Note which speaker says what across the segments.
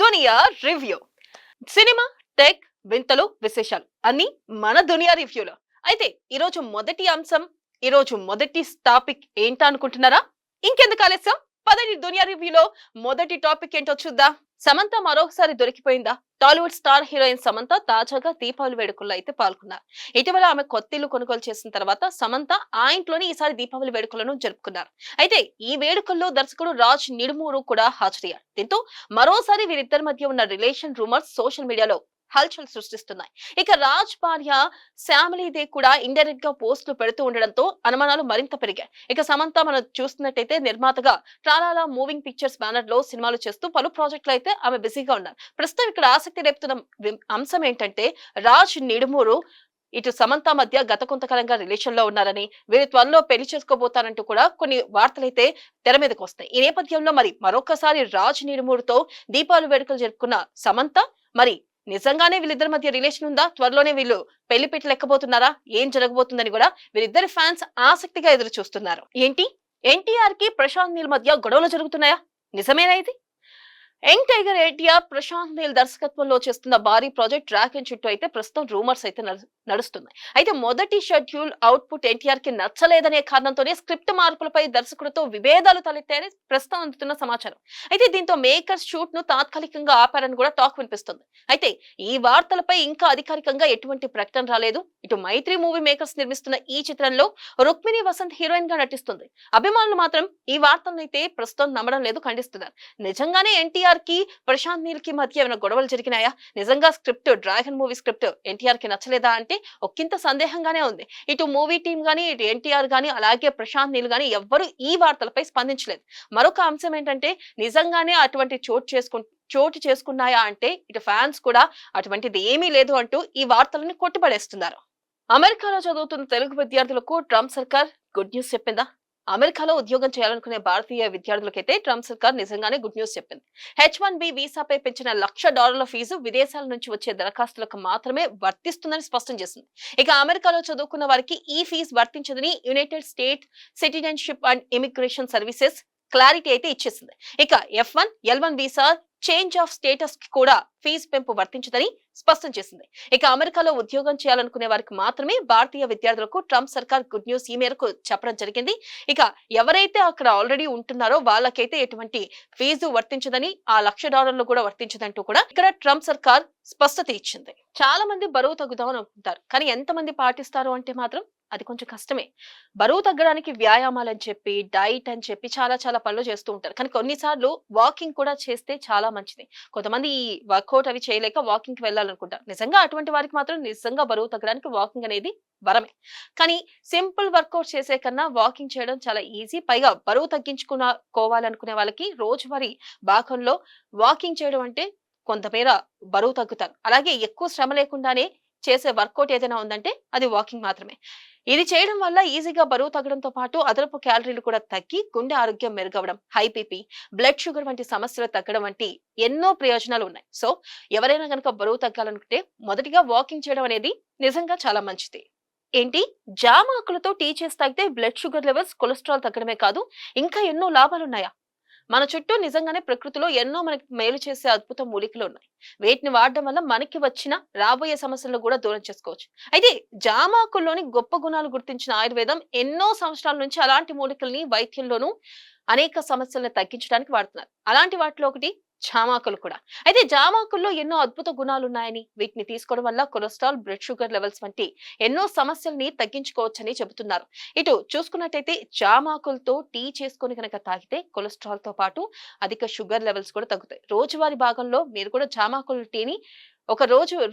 Speaker 1: దునియా review. Cinema, tech, వింతలు, విశేషాలు అన్ని మన దునియా రివ్యూలో. అయితే ఈరోజు మొదటి టాపిక్ ఏంటా అనుకుంటున్నారా? ఇంకెందుకు ఆలస్యం, పదండి దునియా రివ్యూలో మొదటి టాపిక్ ఏంటో చూద్దాం. సమంత మరొకసారి దొరికిపోయిందా? టాలీవుడ్ స్టార్ హీరోయిన్ సమంత తాజాగా దీపావళి వేడుకల్లో అయితే పాల్గొన్నారు. ఇటీవల ఆమె కొత్తిల్లు కొనుగోలు చేసిన తర్వాత సమంత ఆ ఇంట్లోనే ఈసారి దీపావళి వేడుకలను జరుపుకున్నారు. అయితే ఈ వేడుకల్లో దర్శకుడు రాజ్ నిడుమూరు కూడా హాజరయ్యారు. దీంతో మరోసారి వీరిద్దరి మధ్య ఉన్న రిలేషన్ రూమర్స్ సోషల్ మీడియాలో హల్చల్ సృష్టిస్తున్నాయి. ఇక రాజ్ భార్య శ్యామలీదే కూడా ఇండైరెక్ట్ గా పోస్టులు పెడుతూ ఉండడంతో అనుమానాలు మరింత పెరిగాయి. ఇక సమంత మనం చూస్తున్నట్టయితే నిర్మాతగా ట్రాలాలా మూవింగ్ పిక్చర్స్ బ్యానర్ లో సినిమాలు చేస్తూ పలు ప్రాజెక్టులు అయితే ఆమె బిజీగా ఉన్నారు. ప్రస్తుతం ఇక్కడ ఆసక్తి రేపుతున్న అంశం ఏంటంటే రాజ్ నిడుమూరు ఇటు సమంత మధ్య గత కొంతకాలంగా రిలేషన్ లో ఉన్నారని, వీరి త్వరలో పెళ్లి చేసుకోబోతారంటూ కూడా కొన్ని వార్తలైతే తెర మీదకి వస్తాయి. ఈ నేపథ్యంలో మరి మరొకసారి రాజ్ నిడుమూరుతో దీపావళి వేడుకలు జరుపుకున్న సమంత మరి నిజంగానే వీళ్ళిద్దరి మధ్య రిలేషన్ ఉందా? త్వరలోనే వీళ్ళు పెళ్లి పీటలు ఎక్కబోతున్నారా? ఏం జరగబోతుందని కూడా వీరిద్దరి ఫ్యాన్స్ ఆసక్తిగా ఎదురు చూస్తున్నారు. ఏంటి, ఎన్టీఆర్ కి ప్రశాంత్ నీల్ మధ్య గొడవలు జరుగుతున్నాయా? నిజమేనా ఇది? యంగ్ టైగర్ ఎన్టీఆర్ ప్రశాంత్ నీల్ దర్శకత్వంలో చేస్తున్న భారీ ప్రాజెక్ట్ డ్రాగన్ చుట్టూ అయితే ప్రస్తుతం రూమర్స్ అయితే నడుస్తున్నాయి. అయితే మొదటి షెడ్యూల్ అవుట్పుట్ ఎన్టీఆర్ కి నచ్చలేదనే కారణంతోనే స్క్రిప్ట్ మార్పులపై దర్శకుడితో విభేదాలు తలెత్తాయని ప్రస్తుతం అందుతున్న సమాచారం. అయితే దీంతో మేకర్స్ షూట్ ను తాత్కాలికంగా ఆపారని కూడా టాక్ వినిపిస్తుంది. అయితే ఈ వార్తలపై ఇంకా అధికారికంగా ఎటువంటి ప్రకటన రాలేదు. ఇటు మైత్రి మూవీ మేకర్స్ నిర్మిస్తున్న ఈ చిత్రంలో రుక్మిణి వసంత్ హీరోయిన్ గా నటిస్తుంది. అభిమానులు మాత్రం ఈ వార్తలను అయితే ప్రస్తుతం నమ్మడం లేదు, ఖండిస్తున్నారు. నిజంగానే ఎన్టీఆర్ కి ప్రశాంత్ నీల్ కి మధ్య ఏమైనా గొడవలు జరిగినాయా? నిజంగా script, dragon movie script NTR కి నచ్చలేదా అంటే ఒకంత సందేహంగానే ఉంది. ఇటు మూవీ టీం గానీ, ఇటు ఎన్టీఆర్ గానీ, అలాగే ప్రశాంత్ నీల్ గానీ ఎవ్వరూ ఈ వార్తలపై స్పందించలేదు. మరొక అంశం ఏంటంటే నిజంగానే అటువంటి చోటు చేసుకున్నాయా అంటే ఇటు ఫ్యాన్స్ కూడా అటువంటిది ఏమీ లేదు అంటూ ఈ వార్తలను కొట్టిపడేస్తున్నారు. అమెరికాలో చదువుతున్న తెలుగు విద్యార్థులకు ట్రంప్ సర్కార్ గుడ్ న్యూస్ చెప్పిందా? అమెరికాలో ఉద్యోగం చేయాలనుకునే భారతీయ విద్యార్థులకైతే ట్రంప్ సర్కార్ నిజంగానే గుడ్ న్యూస్ చెప్పింది. H1B వీసాపై పెంచిన $1,00,000 ఫీజు విదేశాల నుంచి వచ్చే దరఖాస్తులకు మాత్రమే వర్తిస్తుందని స్పష్టం చేసింది. ఇక అమెరికాలో చదువుకున్న వారికి ఈ ఫీజు వర్తించదని United State citizenship and immigration services clarity అయితే ఇచ్చేసింది. ఇక F1, L1 visa change of status కి కూడా ఫీజు పెంపు వర్తించదని స్పష్టం చేసింది. ఇక అమెరికాలో ఉద్యోగం చేయాలనుకునే వారికి మాత్రమే భారతీయ విద్యార్థులకు ట్రంప్ సర్కార్ గుడ్ న్యూస్ ఈ మేరకు చెప్పడం జరిగింది. ఇక ఎవరైతే అక్కడ ఆల్రెడీ ఉంటున్నారో వాళ్ళకైతే ఎటువంటి ఫీజు వర్తించదని, ఆ $1,00,000 కూడా వర్తించదంటూ కూడా ఇక్కడ ట్రంప్ సర్కార్ స్పష్టత ఇచ్చింది. చాలా మంది బరువు తగ్గుదామని అనుకుంటారు, కానీ ఎంతమంది పాటిస్తారు అంటే మాత్రం అది కొంచెం కష్టమే. బరువు తగ్గడానికి వ్యాయామాలు అని చెప్పి, డైట్ అని చెప్పి చాలా పనులు చేస్తూ ఉంటారు. కానీ కొన్నిసార్లు వాకింగ్ కూడా చేస్తే చాలా మంచిది. కొంతమంది ఈ వర్కౌట్ అవి చేయలేక వాకింగ్ కి వెళ్ళాలనుకుంటారు. నిజంగా అటువంటి వారికి మాత్రం నిజంగా బరువు తగ్గడానికి వాకింగ్ అనేది వరమే. సింపుల్ వర్కౌట్ చేసే కన్నా వాకింగ్ చేయడం చాలా ఈజీ. పైగా బరువు తగ్గించుకోవాలనుకునే వాళ్ళకి రోజువారీ భాగంలో వాకింగ్ చేయడం అంటే కొంతమేర బరువు తగ్గుతారు. అలాగే ఎక్కువ శ్రమ లేకుండానే చేసే వర్కౌట్ ఏదైనా ఉందంటే అది వాకింగ్ మాత్రమే. ఇది చేయడం వల్ల ఈజీగా బరువు తగ్గడంతో పాటు అదనపు క్యాలరీలు కూడా తగ్గి గుండె ఆరోగ్యం మెరుగవడం, హై బీపీ, బ్లడ్ షుగర్ వంటి సమస్యలు తగ్గడం వంటి ఎన్నో ప్రయోజనాలు ఉన్నాయి. సో ఎవరైనా కనుక బరువు తగ్గాలనుకుంటే మొదటిగా వాకింగ్ చేయడం అనేది నిజంగా చాలా మంచిది. ఏంటి, జామ ఆకులతో టీ చేసి తాగితే బ్లడ్ షుగర్ లెవెల్స్, కొలెస్ట్రాల్ తగ్గడమే కాదు ఇంకా ఎన్నో లాభాలున్నాయా? మన చుట్టూ నిజంగానే ప్రకృతిలో ఎన్నో మనకి మేలు చేసే అద్భుత మూలికలు ఉన్నాయి. వీటిని వాడడం వల్ల మనకి వచ్చిన రాబోయే సమస్యలను కూడా దూరం చేసుకోవచ్చు. అయితే జామాకుల్లోని గొప్ప గుణాలు గుర్తించిన ఆయుర్వేదం ఎన్నో సంవత్సరాల నుంచి అలాంటి మూలికల్ని వైద్యంలోనూ అనేక సమస్యలను తగ్గించడానికి వాడుతున్నారు. అలాంటి వాటిలో ఒకటి జామాకులు కూడా. అయితే జామాకుల్లో ఎన్నో అద్భుత గుణాలు ఉన్నాయని, వీటిని తీసుకోవడం వల్ల కొలెస్ట్రాల్, బ్లడ్ షుగర్ లెవెల్స్ వంటి ఎన్నో సమస్యల్ని తగ్గించుకోవచ్చని చెబుతున్నారు. ఇటు చూసుకున్నట్టయితే జామాకులతో టీ చేసుకొని కనుక తాగితే కొలెస్ట్రాల్ తో పాటు అధిక షుగర్ లెవెల్స్ కూడా తగ్గుతాయి. రోజువారీ భాగంలో మీరు కూడా జామాకుల టీని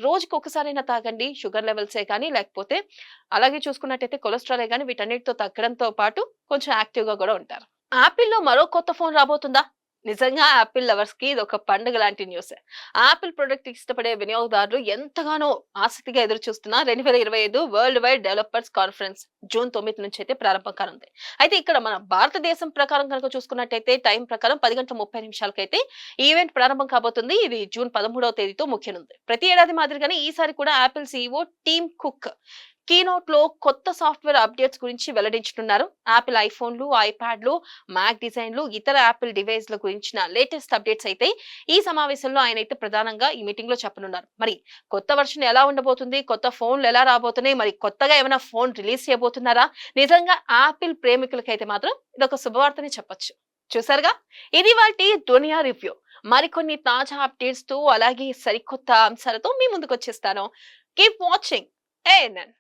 Speaker 1: రోజుకి ఒకసారైనా తాగండి. షుగర్ లెవెల్సే కానీ, లేకపోతే అలాగే చూసుకున్నట్టయితే కొలెస్ట్రాలే కానీ వీటన్నిటితో తగ్గడంతో పాటు కొంచెం యాక్టివ్ గా కూడా ఉంటారు. యాపిల్లో మరో కొత్త ఫోన్ రాబోతుందా? నిజంగా యాపిల్ లవర్స్ కి ఇది ఒక పండుగ లాంటి న్యూస్. యాపిల్ ప్రొడక్ట్ ఇష్టపడే వినియోగదారులు ఎంతగానో ఆసక్తిగా ఎదురు చూస్తున్న 2025 world wide developers conference June 9 నుంచి అయితే ప్రారంభం కానుంది. అయితే ఇక్కడ మన భారతదేశం ప్రకారం కనుక చూసుకున్నట్టయితే టైం ప్రకారం 10:30 ఈవెంట్ ప్రారంభం కాబోతుంది. ఇది జూన్ 13వ తేదీతో ముఖ్యనుంది. ప్రతి ఏడాది మాదిరిగానే ఈసారి కూడా Apple CEO team cook keynote లో కొత్త సాఫ్ట్వేర్ అప్డేట్స్ గురించి వెల్లడించనున్నారు. యాపిల్ ఐఫోన్లు, ఐప్యాడ్లు, మ్యాక్ డిజైన్లు, ఇతర యాపిల్ డివైస్ల గురించిన లేటెస్ట్ అప్డేట్స్ అయితే ఈ సమావేశంలో ఆయన అయితే ప్రధానంగా ఈ మీటింగ్ లో చెప్పనున్నారు. మరి కొత్త వర్షన్ ఎలా ఉండబోతుంది, కొత్త ఫోన్లు ఎలా రాబోతున్నాయి, మరి కొత్తగా ఏమైనా ఫోన్ రిలీజ్ చేయబోతున్నారా? నిజంగా యాపిల్ ప్రేమికులకైతే మాత్రం ఇదొక శుభవార్తని చెప్పొచ్చు. చూసారుగా, ఇది వాటి దునియా రివ్యూ. మరికొన్ని తాజా అప్డేట్స్ తో అలాగే సరికొత్త అంశాలతో మీ ముందుకు వచ్చేస్తాను. Keep watching ANN.